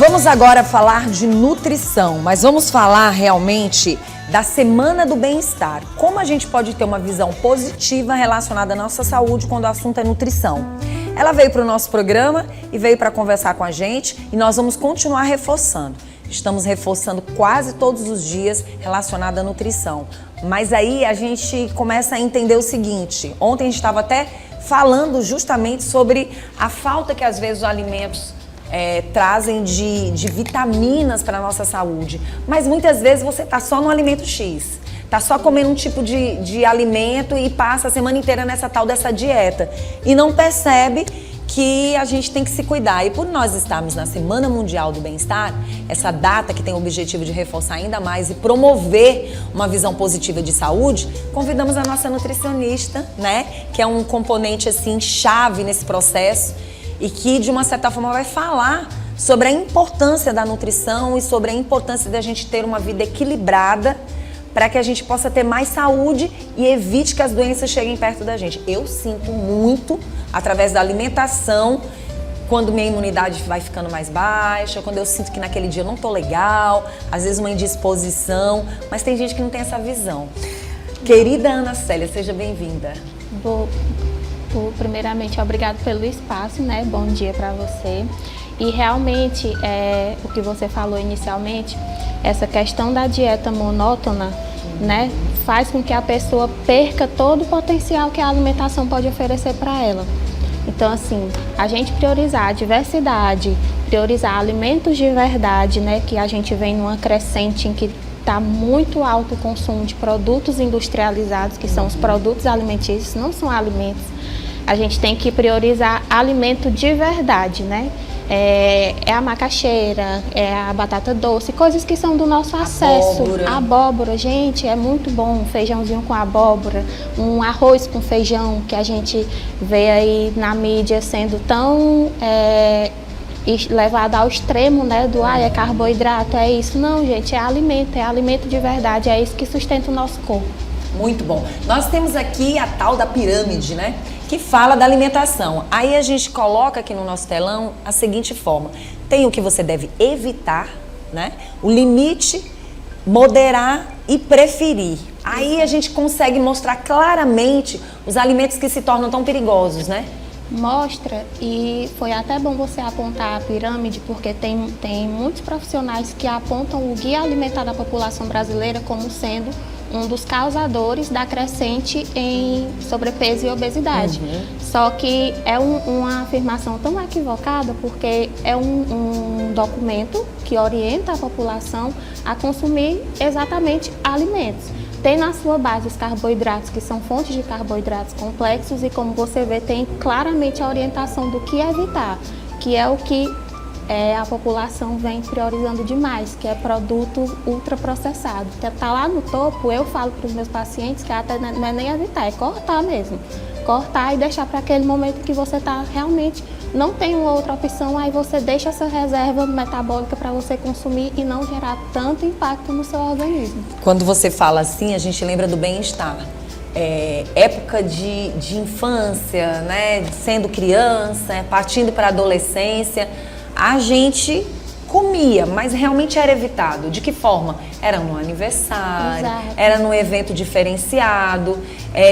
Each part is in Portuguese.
Vamos agora falar de nutrição, mas vamos falar realmente da Semana do Bem-Estar. Como a gente pode ter uma visão positiva relacionada à nossa saúde quando o assunto é nutrição? Ela veio para o nosso programa e veio para conversar com a gente e nós vamos continuar reforçando. Estamos reforçando quase todos os dias relacionado à nutrição. Mas aí a gente começa a entender o seguinte, ontem a gente estava até falando justamente sobre a falta que às vezes os alimentos trazem de vitaminas para a nossa saúde. Mas muitas vezes você está só no alimento X, está só comendo um tipo de alimento e passa a semana inteira nessa tal dessa dieta. E não percebe que a gente tem que se cuidar. E por nós estarmos na Semana Mundial do Bem-Estar, essa data que tem o objetivo de reforçar ainda mais e promover uma visão positiva de saúde, convidamos a nossa nutricionista, né, que é um componente assim chave nesse processo e que de uma certa forma vai falar sobre a importância da nutrição e sobre a importância da gente ter uma vida equilibrada para que a gente possa ter mais saúde e evite que as doenças cheguem perto da gente. Eu sinto muito através da alimentação, quando minha imunidade vai ficando mais baixa, quando eu sinto que naquele dia eu não tô legal, às vezes uma indisposição, mas tem gente que não tem essa visão. Querida Ana Célia, seja bem-vinda. Primeiramente, obrigado pelo espaço, né? Bom dia para você. E realmente, o que você falou inicialmente, essa questão da dieta monótona, né, faz com que a pessoa perca todo o potencial que a alimentação pode oferecer para ela. Então, assim, a gente priorizar a diversidade, priorizar alimentos de verdade, né, que a gente vem numa crescente em que está muito alto o consumo de produtos industrializados, que são os produtos alimentícios, não são alimentos. A gente tem que priorizar alimento de verdade, né? É a macaxeira, é a batata doce, coisas que são do nosso acesso. Abóbora, gente, é muito bom, um feijãozinho com abóbora, um arroz com feijão, que a gente vê aí na mídia sendo tão levado ao extremo, né, do é carboidrato, é isso. Não, gente, é alimento de verdade, é isso que sustenta o nosso corpo. Muito bom. Nós temos aqui a tal da pirâmide, né, que fala da alimentação. Aí a gente coloca aqui no nosso telão a seguinte forma: tem o que você deve evitar, né, o limite, moderar e preferir. Aí a gente consegue mostrar claramente os alimentos que se tornam tão perigosos, né? Mostra, e foi até bom você apontar a pirâmide, porque tem muitos profissionais que apontam o Guia Alimentar da População Brasileira como sendo um dos causadores da crescente em sobrepeso e obesidade. Só que é uma afirmação tão equivocada, porque é um documento que orienta a população a consumir exatamente alimentos. Tem na sua base os carboidratos, que são fontes de carboidratos complexos, e como você vê, tem claramente a orientação do que evitar, que é o que a população vem priorizando demais, que é produto ultraprocessado. Está lá no topo, eu falo para os meus pacientes que até não é nem evitar, é cortar mesmo. Cortar e deixar para aquele momento que você está realmente, não tem uma outra opção, aí você deixa essa reserva metabólica para você consumir e não gerar tanto impacto no seu organismo. Quando você fala assim, a gente lembra do bem-estar. Época de infância, né, sendo criança, partindo para a adolescência, a gente comia, mas realmente era evitado. De que forma? Era no aniversário, era num evento diferenciado,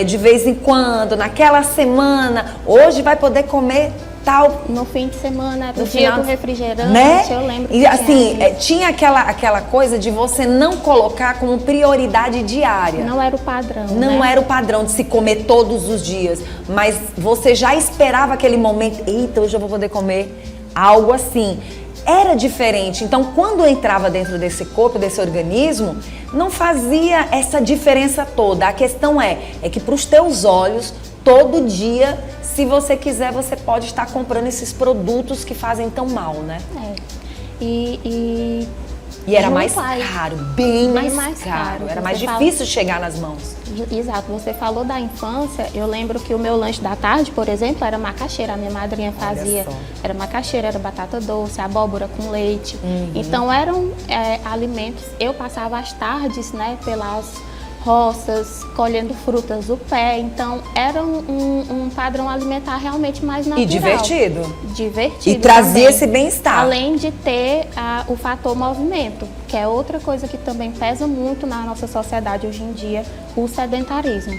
de vez em quando, naquela semana, hoje vai poder comer tal. No fim de semana, no dia do refrigerante, né? Eu lembro. E assim, tinha aquela coisa de você não colocar como prioridade diária. Não era o padrão, Não era o padrão de se comer todos os dias, mas você já esperava aquele momento, eita, hoje eu vou poder comer algo assim. Era diferente. Então, quando entrava dentro desse corpo, desse organismo, não fazia essa diferença toda. A questão é que para os teus olhos, todo dia, se você quiser, você pode estar comprando esses produtos que fazem tão mal, né? E era mais caro, bem mais caro. Era mais difícil chegar nas mãos. Exato. Você falou da infância. Eu lembro que o meu lanche da tarde, por exemplo, era macaxeira. A minha madrinha fazia. Era macaxeira, era batata doce, abóbora com leite. Então, eram alimentos. Eu passava as tardes, né, pelas roças, colhendo frutas do pé. Então, era um padrão alimentar realmente mais natural. E divertido. Divertido. E trazia também, esse bem-estar. Além de ter o fator movimento, que é outra coisa que também pesa muito na nossa sociedade hoje em dia, o sedentarismo.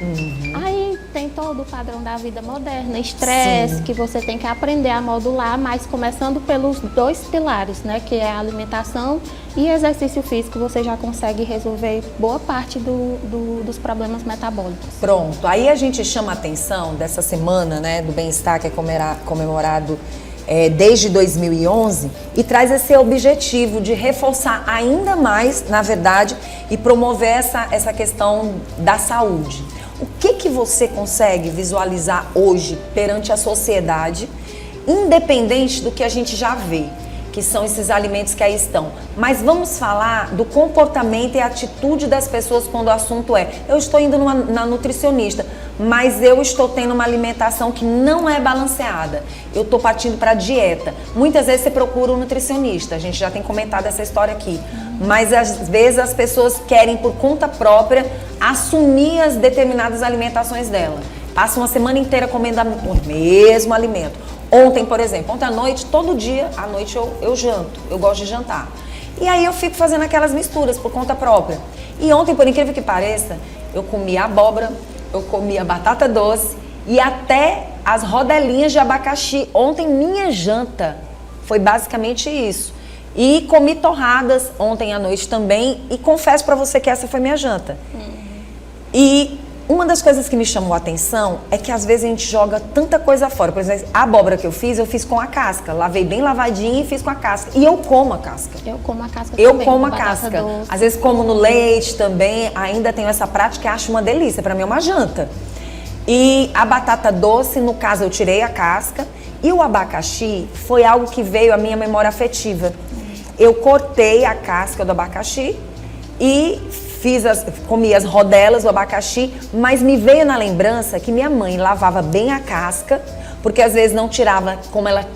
Aí tem todo o padrão da vida moderna, estresse, que você tem que aprender a modular, mas começando pelos 2 pilares, né, que é a alimentação e exercício físico, você já consegue resolver boa parte dos problemas metabólicos. Pronto, aí a gente chama a atenção dessa semana, né, do bem-estar, que é comemorado desde 2011, e traz esse objetivo de reforçar ainda mais, na verdade, e promover essa questão da saúde. O que você consegue visualizar hoje perante a sociedade, independente do que a gente já vê, que são esses alimentos que aí estão? Mas vamos falar do comportamento e atitude das pessoas quando o assunto eu estou indo na nutricionista, mas eu estou tendo uma alimentação que não é balanceada, eu estou partindo para dieta. Muitas vezes você procura um nutricionista, a gente já tem comentado essa história aqui, mas às vezes as pessoas querem por conta própria assumir as determinadas alimentações dela. Passa uma semana inteira comendo o mesmo alimento. Ontem, por exemplo, ontem à noite, todo dia à noite eu janto, eu gosto de jantar. E aí eu fico fazendo aquelas misturas por conta própria. E ontem, por incrível que pareça, eu comi abóbora, eu comia batata doce e até as rodelinhas de abacaxi. Ontem minha janta foi basicamente isso. E comi torradas ontem à noite também e confesso pra você que essa foi minha janta. E uma das coisas que me chamou a atenção é que às vezes a gente joga tanta coisa fora. Por exemplo, a abóbora que eu fiz com a casca. Lavei bem lavadinha e fiz com a casca. E eu como a casca. Eu como a casca também. Eu como a casca. Às vezes como no leite também. Ainda tenho essa prática e acho uma delícia. Pra mim é uma janta. E a batata doce, no caso, eu tirei a casca. E o abacaxi foi algo que veio à minha memória afetiva. Eu cortei a casca do abacaxi e comi as rodelas do abacaxi, mas me veio na lembrança que minha mãe lavava bem a casca, porque às vezes não tirava, como ela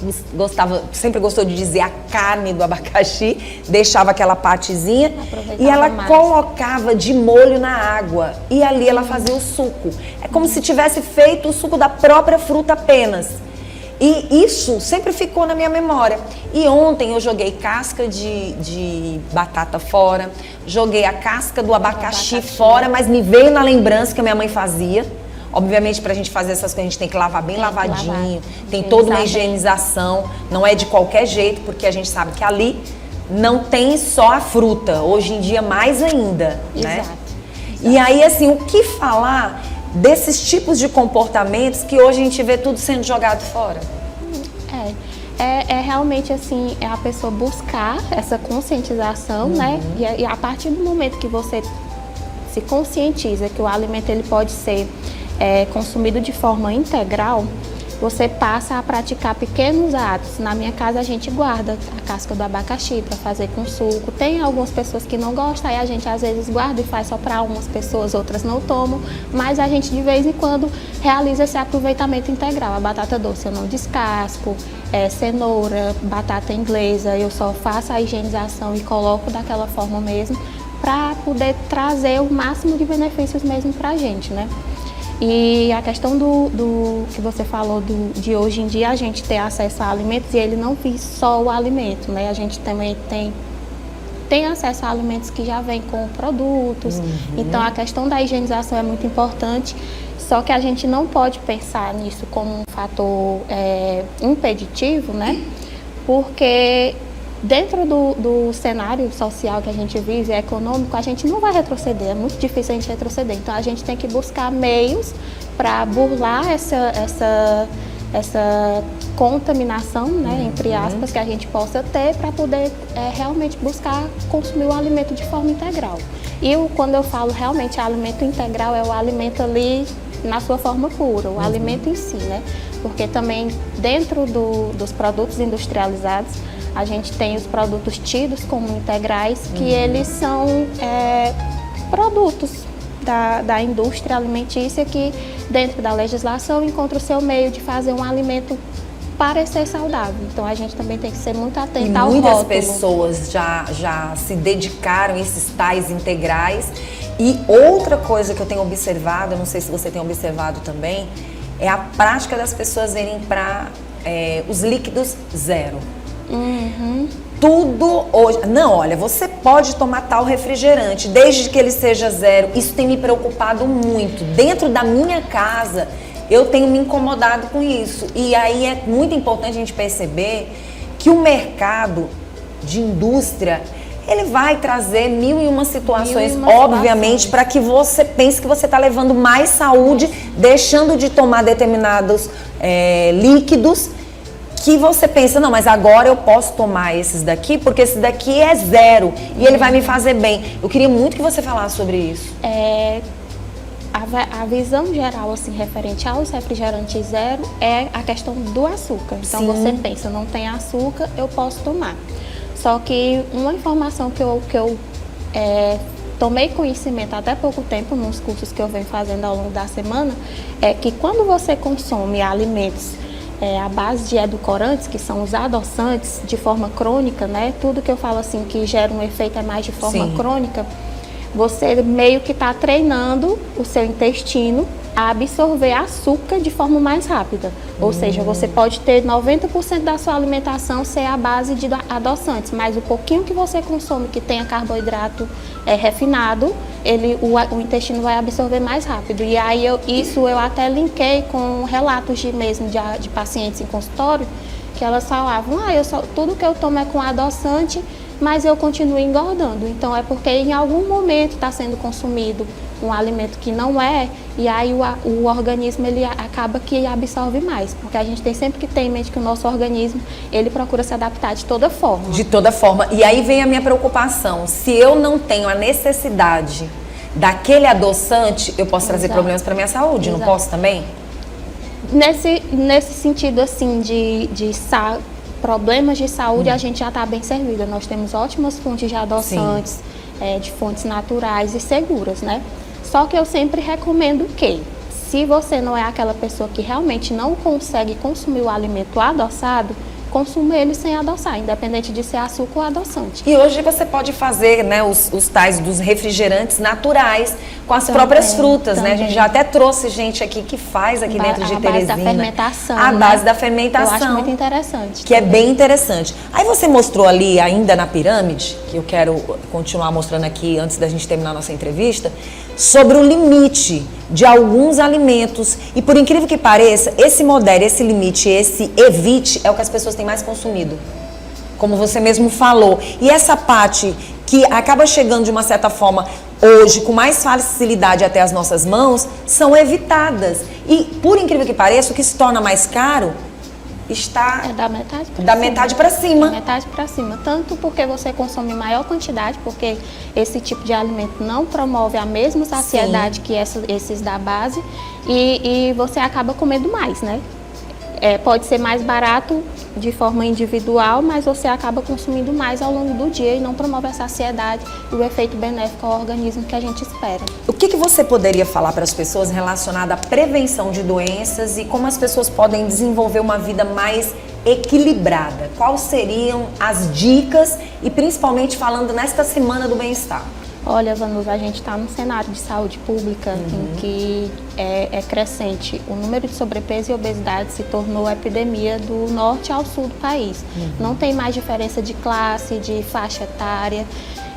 sempre gostou de dizer, a carne do abacaxi, deixava aquela partezinha e ela colocava de molho na água e ali ela fazia o suco. É como se tivesse feito o suco da própria fruta apenas. E isso sempre ficou na minha memória. E ontem eu joguei casca de batata fora, joguei a casca do abacaxi fora, mas me veio na lembrança que a minha mãe fazia. Obviamente, pra gente fazer essas coisas, a gente tem que lavar bem lavadinho, tem toda uma higienização, não é de qualquer jeito, porque a gente sabe que ali não tem só a fruta, hoje em dia mais ainda, né? E aí, assim, o que falar desses tipos de comportamentos que hoje a gente vê tudo sendo jogado fora? É realmente assim, é a pessoa buscar essa conscientização, né? E a partir do momento que você se conscientiza que o alimento ele pode ser consumido de forma integral, você passa a praticar pequenos atos. Na minha casa a gente guarda a casca do abacaxi para fazer com suco. Tem algumas pessoas que não gostam, aí a gente às vezes guarda e faz só para umas pessoas, outras não tomam. Mas a gente de vez em quando realiza esse aproveitamento integral. A batata doce eu não descasco, cenoura, batata inglesa, eu só faço a higienização e coloco daquela forma mesmo para poder trazer o máximo de benefícios mesmo para a gente, né? E a questão do que você falou de hoje em dia a gente ter acesso a alimentos e ele não vir só o alimento, né? A gente também tem acesso a alimentos que já vêm com produtos. Então a questão da higienização é muito importante, só que a gente não pode pensar nisso como um fator impeditivo, né? Porque dentro do cenário social que a gente vive, econômico, a gente não vai retroceder, é muito difícil a gente retroceder. Então, a gente tem que buscar meios para burlar essa contaminação, né, entre aspas, que a gente possa ter para poder realmente buscar consumir o alimento de forma integral. E quando eu falo realmente alimento integral, é o alimento ali na sua forma pura, o alimento em si, né? Porque também dentro dos produtos industrializados, a gente tem os produtos tidos como integrais, que eles são produtos da indústria alimentícia que, dentro da legislação, encontra o seu meio de fazer um alimento parecer saudável. Então, a gente também tem que ser muito atento ao rótulo. Muitas pessoas já se dedicaram a esses tais integrais E outra coisa que eu tenho observado, eu não sei se você tem observado também, é a prática das pessoas irem para os líquidos zero. Tudo hoje... Não, olha, você pode tomar tal refrigerante, desde que ele seja zero. Isso tem me preocupado muito. Dentro da minha casa, eu tenho me incomodado com isso. E aí é muito importante a gente perceber que o mercado de indústria, ele vai trazer mil e uma situações, obviamente, para que você pense que você está levando mais saúde, deixando de tomar determinados líquidos, que você pensa, não, mas agora eu posso tomar esses daqui, porque esse daqui é zero e ele vai me fazer bem. Eu queria muito que você falasse sobre isso. A visão geral, assim, referente aos refrigerantes zero é a questão do açúcar. Então, Sim. Você pensa, não tem açúcar, eu posso tomar. Só que uma informação que eu tomei conhecimento até pouco tempo, nos cursos que eu venho fazendo ao longo da semana, é que quando você consome alimentos à base de edulcorantes, que são os adoçantes, de forma crônica, né? Tudo que eu falo assim que gera um efeito é mais de forma Sim. crônica, você meio que está treinando o seu intestino a absorver açúcar de forma mais rápida. Ou seja, você pode ter 90% da sua alimentação ser à base de adoçantes, mas o pouquinho que você consome que tenha carboidrato refinado, o intestino vai absorver mais rápido. E aí isso eu até linkei com relatos de pacientes em consultório, que elas falavam, tudo que eu tomo é com adoçante, mas eu continuo engordando. Então é porque em algum momento está sendo consumido um alimento que não é, e aí o organismo ele acaba que absorve mais, porque a gente tem sempre que ter em mente que o nosso organismo ele procura se adaptar de toda forma. De toda forma. E aí vem a minha preocupação. Se eu não tenho a necessidade daquele adoçante, eu posso trazer problemas para minha saúde, não posso também? Nesse sentido assim de problemas de saúde, a gente já está bem servida. Nós temos ótimas fontes de adoçantes, de fontes naturais e seguras, né? Só que eu sempre recomendo que, se você não é aquela pessoa que realmente não consegue consumir o alimento adoçado, consuma ele sem adoçar, independente de ser açúcar ou adoçante. E hoje você pode fazer, né, os tais dos refrigerantes naturais com as próprias frutas, né? A gente já até trouxe gente aqui que faz aqui dentro de Teresina. A base da fermentação. A base da fermentação. Eu acho muito interessante. Que é bem interessante. Aí você mostrou ali, ainda na pirâmide, que eu quero continuar mostrando aqui antes da gente terminar a nossa entrevista, sobre o limite de alguns alimentos. E por incrível que pareça, esse modere, esse limite, esse evite é o que as pessoas têm mais consumido. Como você mesmo falou. E essa parte que acaba chegando de uma certa forma hoje com mais facilidade até as nossas mãos, são evitadas. E por incrível que pareça, o que se torna mais caro está da metade para da metade para cima. Da metade para cima. Tanto porque você consome maior quantidade, porque esse tipo de alimento não promove a mesma saciedade que esses da base, e você acaba comendo mais, né? Pode ser mais barato de forma individual, mas você acaba consumindo mais ao longo do dia e não promove a saciedade e o efeito benéfico ao organismo que a gente espera. O que você poderia falar para as pessoas relacionado à prevenção de doenças e como as pessoas podem desenvolver uma vida mais equilibrada? Quais seriam as dicas e principalmente falando nesta Semana do Bem-Estar? Olha, Vanusa, a gente está num cenário de saúde pública em que é crescente. O número de sobrepeso e obesidade se tornou epidemia do norte ao sul do país. Não tem mais diferença de classe, de faixa etária.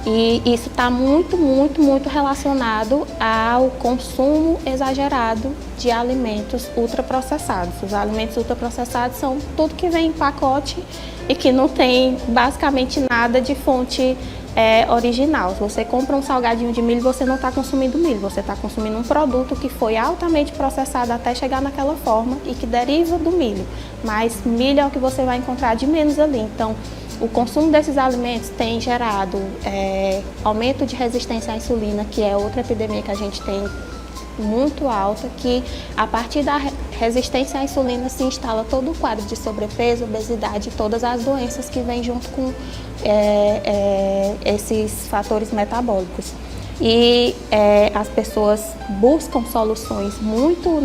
E isso está muito, muito, muito relacionado ao consumo exagerado de alimentos ultraprocessados. Os alimentos ultraprocessados são tudo que vem em pacote e que não tem basicamente nada de fonte original. Se você compra um salgadinho de milho, você não está consumindo milho, você está consumindo um produto que foi altamente processado até chegar naquela forma e que deriva do milho. Mas milho é o que você vai encontrar de menos ali. Então, o consumo desses alimentos tem gerado aumento de resistência à insulina, que é outra epidemia que a gente tem muito alta, que a partir da resistência à insulina se instala todo o quadro de sobrepeso, obesidade e todas as doenças que vêm junto com esses fatores metabólicos. E as pessoas buscam soluções muito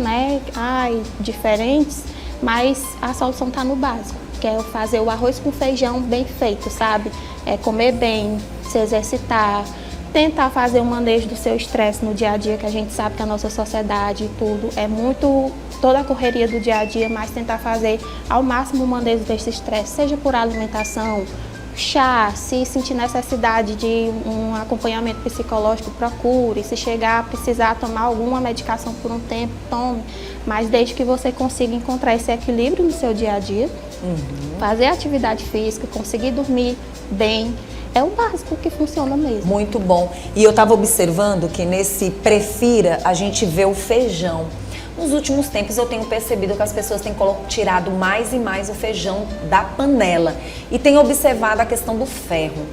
diferentes, mas a solução está no básico, que é fazer o arroz com feijão bem feito, sabe? Comer bem, se exercitar, tentar fazer o manejo do seu estresse no dia a dia, que a gente sabe que a nossa sociedade e tudo é muito, toda a correria do dia a dia, mas tentar fazer ao máximo o manejo desse estresse, seja por alimentação, chá, se sentir necessidade de um acompanhamento psicológico, procure, se chegar a precisar tomar alguma medicação por um tempo, tome, mas desde que você consiga encontrar esse equilíbrio no seu dia a dia, fazer atividade física, conseguir dormir bem, é o básico que funciona mesmo. Muito bom. E eu estava observando que nesse prefira a gente vê o feijão. Nos últimos tempos eu tenho percebido que as pessoas têm tirado mais e mais o feijão da panela e tenho observado a questão do ferro.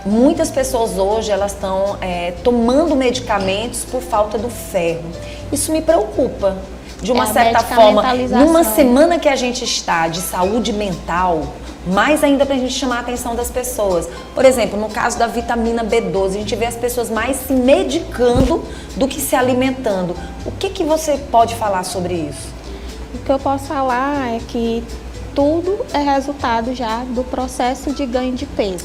Muitas pessoas hoje elas estão tomando medicamentos por falta do ferro. Isso me preocupa. De uma certa forma, numa semana que a gente está de saúde mental, mais ainda para a gente chamar a atenção das pessoas. Por exemplo, no caso da vitamina B12, a gente vê as pessoas mais se medicando do que se alimentando. O que você pode falar sobre isso? O que eu posso falar é que tudo é resultado já do processo de ganho de peso.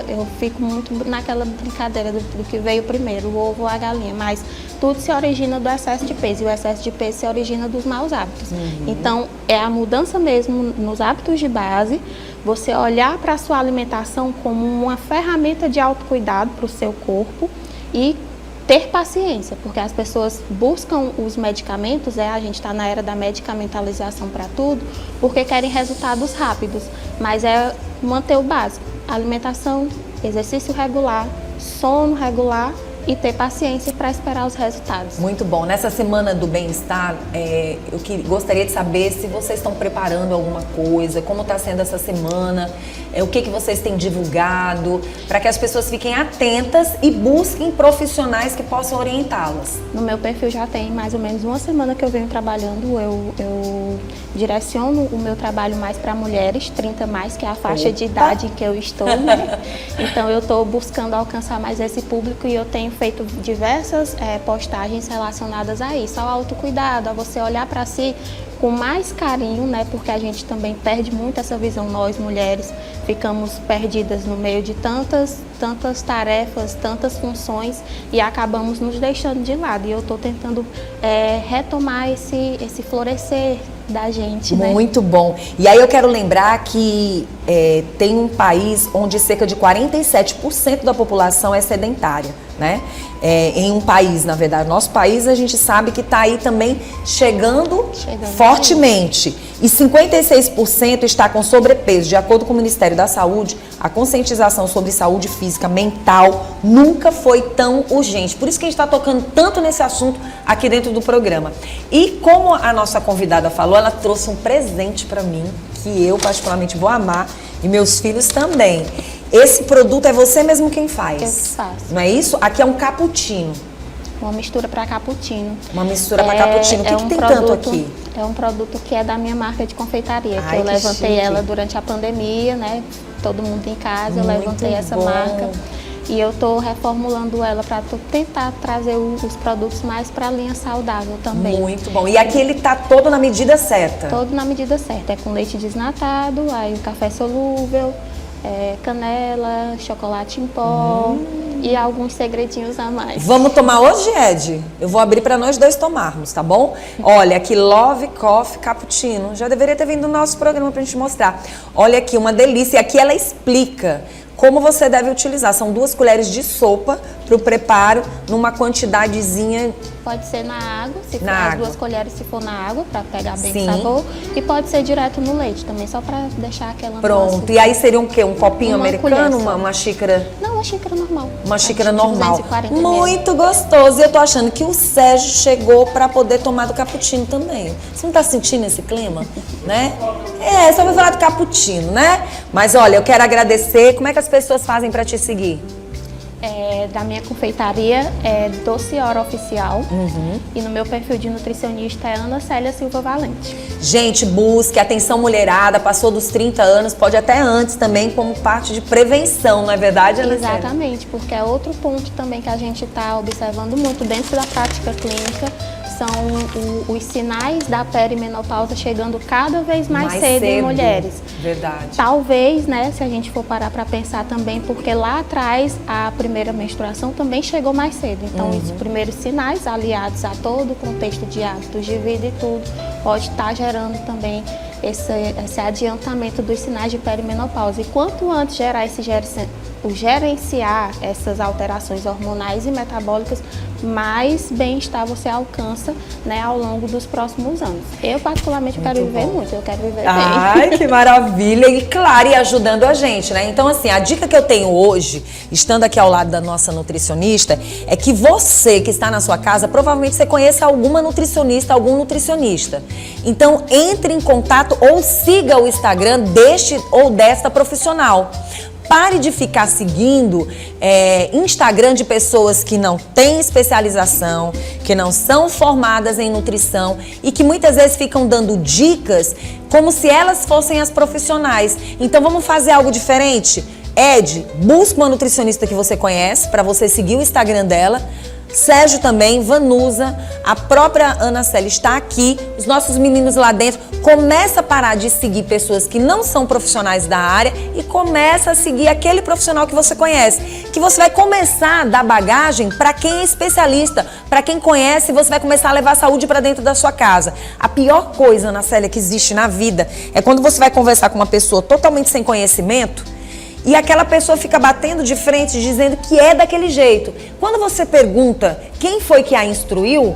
Eu fico muito naquela brincadeira do que veio primeiro, o ovo ou a galinha, mas tudo se origina do excesso de peso e o excesso de peso se origina dos maus hábitos. Então, é a mudança mesmo nos hábitos de base, você olhar para a sua alimentação como uma ferramenta de autocuidado para o seu corpo e ter paciência, porque as pessoas buscam os medicamentos, a gente está na era da medicamentalização para tudo, porque querem resultados rápidos, mas é manter o básico, alimentação, exercício regular, sono regular e ter paciência para esperar os resultados. Muito bom. Nessa semana do bem-estar, eu gostaria de saber se vocês estão preparando alguma coisa, como está sendo essa semana, o que vocês têm divulgado, para que as pessoas fiquem atentas e busquem profissionais que possam orientá-las. No meu perfil já tem mais ou menos uma semana que eu venho trabalhando, eu direciono o meu trabalho mais para mulheres, 30 mais, que é a faixa de idade em que eu estou, né? Então eu estou buscando alcançar mais esse público e eu tenho feito diversas postagens relacionadas a isso, ao autocuidado, a você olhar para si com mais carinho, né? Porque a gente também perde muito essa visão, nós mulheres ficamos perdidas no meio de tantas tarefas, tantas funções e acabamos nos deixando de lado. E eu estou tentando retomar esse florescer da gente, né? Muito bom. E aí eu quero lembrar que tem um país onde cerca de 47% da população é sedentária, né? Em um país, na verdade, nosso país, a gente sabe que está aí também chegando fortemente. E 56% está com sobrepeso. De acordo com o Ministério da Saúde, a conscientização sobre saúde física, mental, nunca foi tão urgente. Por isso que a gente está tocando tanto nesse assunto aqui dentro do programa. E como a nossa convidada falou, ela trouxe um presente para mim, que eu particularmente vou amar, e meus filhos também. Esse produto é você mesmo quem faz? Eu que faço. Não é isso? Aqui é um cappuccino. Uma mistura para cappuccino. Uma mistura para cappuccino. O que tem tanto aqui? É um produto que é da minha marca de confeitaria, Ai, que eu levantei chique. ela durante a pandemia, né? Todo mundo em casa, eu levantei essa bom. marca. E eu estou reformulando ela para tentar trazer os produtos mais para a linha saudável também. Muito bom. E aqui ele tá todo na medida certa? Todo na medida certa. É com leite desnatado, aí o café solúvel, canela, chocolate em pó e alguns segredinhos a mais. Vamos tomar hoje, Ed? Eu vou abrir para nós dois tomarmos, tá bom? Olha, aqui Love Coffee Cappuccino. Já deveria ter vindo no nosso programa pra gente mostrar. Olha aqui, uma delícia. E aqui ela explica como você deve utilizar. São 2 colheres de sopa para o preparo numa quantidadezinha. Pode ser na água, se for Na as água. 2 colheres se for na água, para pegar bem Sim. o sabor. E pode ser direto no leite também, só para deixar aquela Pronto. nuance. E aí seria um quê? Um copinho Uma americano? colher só. Uma xícara? Não, uma xícara normal. Uma xícara De normal. 240 ml. Muito gostoso. E eu tô achando que o Sérgio chegou para poder tomar do cappuccino também. Você não tá sentindo esse clima? Né? Só vou falar do cappuccino, né? Mas olha, eu quero agradecer. Como é que as pessoas fazem para te seguir? Da minha confeitaria é Doce Hora Oficial. E no meu perfil de nutricionista é Ana Célia Silva Valente. Gente, busque atenção mulherada, passou dos 30 anos, pode até antes também, como parte de prevenção, não é verdade, Ana Célia? Exatamente, porque é outro ponto também que a gente está observando muito dentro da prática clínica, são os sinais da perimenopausa chegando cada vez mais cedo em mulheres. Verdade. Talvez, né, se a gente for parar para pensar também, porque lá atrás a primeira menstruação também chegou mais cedo. Então, os primeiros sinais, aliados a todo o contexto de hábitos de vida e tudo, pode estar gerando também esse adiantamento dos sinais de perimenopausa. E quanto antes gerenciar essas alterações hormonais e metabólicas, mais bem-estar você alcança, né, ao longo dos próximos anos. Eu, particularmente, quero viver muito, eu quero viver bem. Ai, que maravilha! E claro, e ajudando a gente, né? Então, assim, a dica que eu tenho hoje, estando aqui ao lado da nossa nutricionista, é que você que está na sua casa, provavelmente você conheça alguma nutricionista, algum nutricionista. Então, entre em contato ou siga o Instagram deste ou desta profissional. Pare de ficar seguindo Instagram de pessoas que não têm especialização, que não são formadas em nutrição e que muitas vezes ficam dando dicas como se elas fossem as profissionais. Então vamos fazer algo diferente? Ed, busca uma nutricionista que você conhece para você seguir o Instagram dela. Sérgio também, Vanusa, a própria Ana Célia está aqui, os nossos meninos lá dentro. Começa a parar de seguir pessoas que não são profissionais da área e começa a seguir aquele profissional que você conhece. Que você vai começar a dar bagagem para quem é especialista, para quem conhece, e você vai começar a levar a saúde para dentro da sua casa. A pior coisa, Ana Célia, que existe na vida é quando você vai conversar com uma pessoa totalmente sem conhecimento e aquela pessoa fica batendo de frente, dizendo que é daquele jeito. Quando você pergunta quem foi que a instruiu,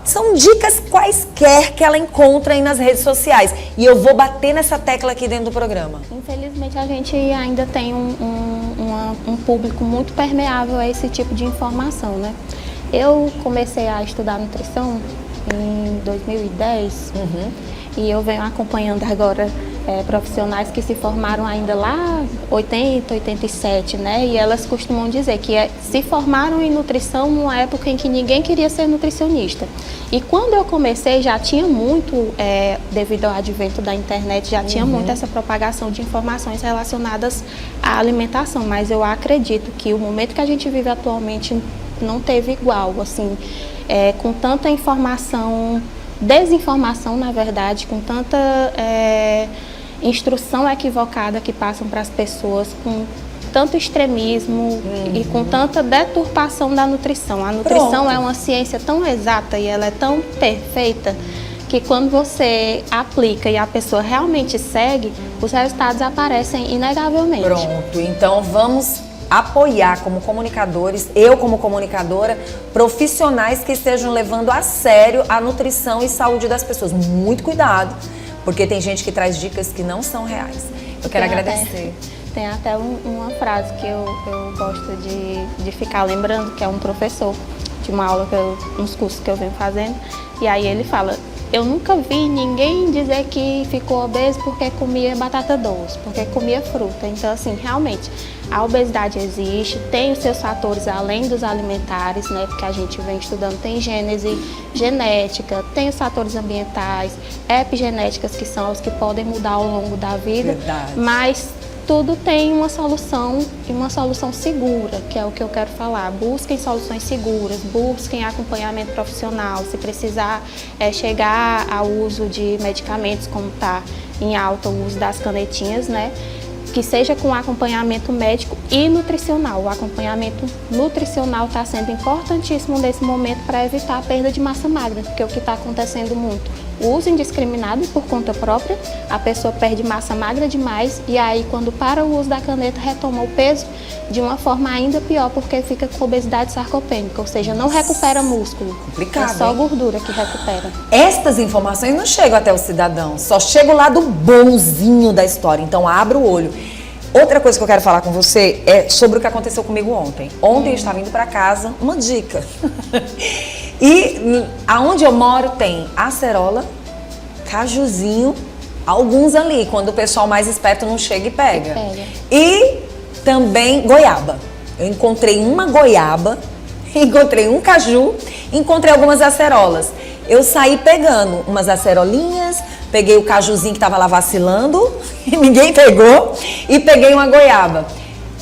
são dicas quaisquer que ela encontra aí nas redes sociais. E eu vou bater nessa tecla aqui dentro do programa. Infelizmente, a gente ainda tem um público muito permeável a esse tipo de informação, né? Eu comecei a estudar nutrição em 2010 e eu venho acompanhando agora profissionais que se formaram ainda lá 80, 87, né? E elas costumam dizer que se formaram em nutrição numa época em que ninguém queria ser nutricionista. E quando eu comecei já tinha muito, devido ao advento da internet, já tinha muito essa propagação de informações relacionadas à alimentação. Mas eu acredito que o momento que a gente vive atualmente não teve igual, assim, com tanta informação, desinformação, na verdade, com tanta instrução equivocada que passam para as pessoas, com tanto extremismo e com tanta deturpação da nutrição. A nutrição é uma ciência tão exata e ela é tão perfeita que quando você aplica e a pessoa realmente segue, os resultados aparecem inegavelmente. Pronto, então vamos apoiar como comunicadores, eu como comunicadora, profissionais que estejam levando a sério a nutrição e saúde das pessoas. Muito cuidado, porque tem gente que traz dicas que não são reais. Eu quero agradecer. Tem até uma frase que eu gosto de ficar lembrando, que é um professor de uma aula, uns cursos que eu venho fazendo, e aí ele fala: eu nunca vi ninguém dizer que ficou obeso porque comia batata doce, porque comia fruta. Então, assim, realmente, a obesidade existe, tem os seus fatores além dos alimentares, né? Porque a gente vem estudando, tem gênese genética, tem os fatores ambientais, epigenéticas, que são os que podem mudar ao longo da vida. Verdade. Mas tudo tem uma solução e uma solução segura, que é o que eu quero falar. Busquem soluções seguras, busquem acompanhamento profissional. Se precisar chegar ao uso de medicamentos, como está em alta o uso das canetinhas, né? Que seja com acompanhamento médico e nutricional. O acompanhamento nutricional está sendo importantíssimo nesse momento para evitar a perda de massa magra, porque é o que está acontecendo muito. O uso indiscriminado por conta própria, a pessoa perde massa magra demais e aí quando para o uso da caneta retoma o peso de uma forma ainda pior, porque fica com obesidade sarcopênica, ou seja, não recupera músculo. Complicado, é só gordura que recupera. Estas informações não chegam até o cidadão, só chega o lado bonzinho da história, então abra o olho. Outra coisa que eu quero falar com você é sobre o que aconteceu comigo ontem. Ontem eu estava indo para casa, uma dica. E aonde eu moro tem acerola, cajuzinho, alguns ali, quando o pessoal mais esperto não chega e pega. E também goiaba. Eu encontrei uma goiaba, encontrei um caju, encontrei algumas acerolas. Eu saí pegando umas acerolinhas, peguei o cajuzinho que estava lá vacilando, e ninguém pegou, e peguei uma goiaba.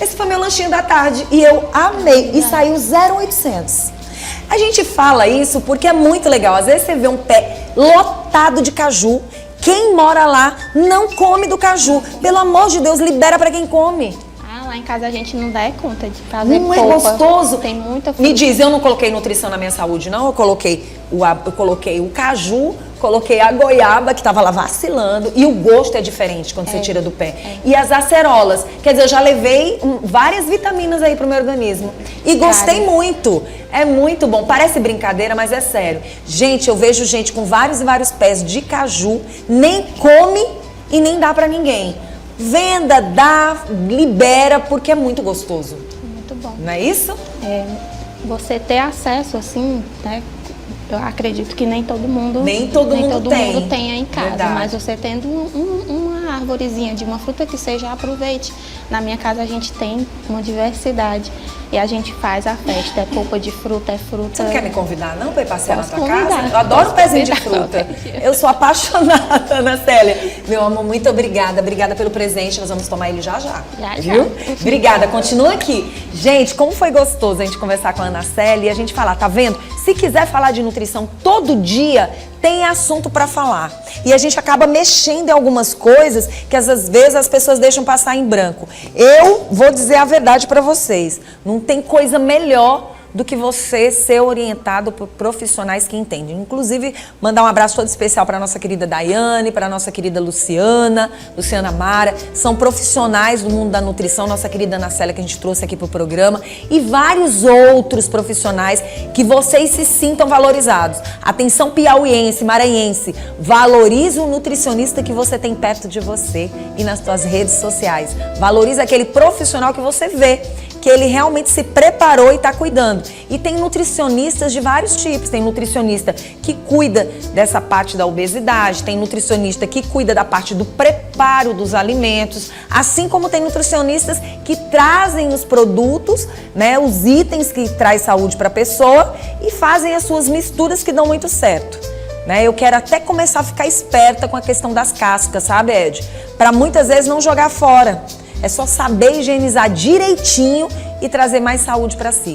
Esse foi meu lanchinho da tarde e eu amei. E saiu 0,800. A gente fala isso porque é muito legal. Às vezes você vê um pé lotado de caju. Quem mora lá não come do caju. Pelo amor de Deus, libera para quem come. Lá em casa a gente não dá conta de fazer Não polpa. é gostoso? Tem muita fruta. Me diz, eu não coloquei nutrição na minha saúde, não? Eu coloquei o caju, coloquei a goiaba, que estava lá vacilando, e o gosto é diferente quando você tira do pé. E as acerolas, quer dizer, eu já levei várias vitaminas aí pro meu organismo. E gostei muito. É muito bom. Parece brincadeira, mas é sério. Gente, eu vejo gente com vários e vários pés de caju, nem come e nem dá pra ninguém. Venda, dá, libera, porque é muito gostoso. Muito bom. Não é isso? Você ter acesso, assim, né? Eu acredito que nem todo mundo tenha em casa. Verdade. Mas você tendo uma arvorezinha de uma fruta que seja, aproveite. Na minha casa a gente tem uma diversidade. E a gente faz a festa, é polpa de fruta, é fruta... Você não quer me convidar, não, pra ir passear na Posso tua convidar. casa? Eu adoro pezinho de fruta. Convidar. Eu sou apaixonada, Ana Célia. Meu amor, muito obrigada. Obrigada pelo presente. Nós vamos tomar ele já. Já. Viu? Obrigada. Continua aqui. Gente, como foi gostoso a gente conversar com a Ana Célia e a gente falar, tá vendo? Se quiser falar de nutrição todo dia, tem assunto para falar. E a gente acaba mexendo em algumas coisas que às vezes as pessoas deixam passar em branco. Eu vou dizer a verdade para vocês. Não tem coisa melhor do que você ser orientado por profissionais que entendem. Inclusive, mandar um abraço todo especial para nossa querida Daiane, para nossa querida Luciana Mara. São profissionais do mundo da nutrição, nossa querida Ana Célia, que a gente trouxe aqui para o programa, e vários outros profissionais que vocês se sintam valorizados. Atenção piauiense, maranhense, valorize o nutricionista que você tem perto de você e nas suas redes sociais. Valorize aquele profissional que você vê, que ele realmente se preparou e está cuidando. E tem nutricionistas de vários tipos. Tem nutricionista que cuida dessa parte da obesidade, tem nutricionista que cuida da parte do preparo dos alimentos, assim como tem nutricionistas que trazem os produtos, né, os itens que traz saúde para a pessoa e fazem as suas misturas que dão muito certo. Eu quero até começar a ficar esperta com a questão das cascas, sabe, Ed? Para muitas vezes não jogar fora. É só saber higienizar direitinho e trazer mais saúde para si.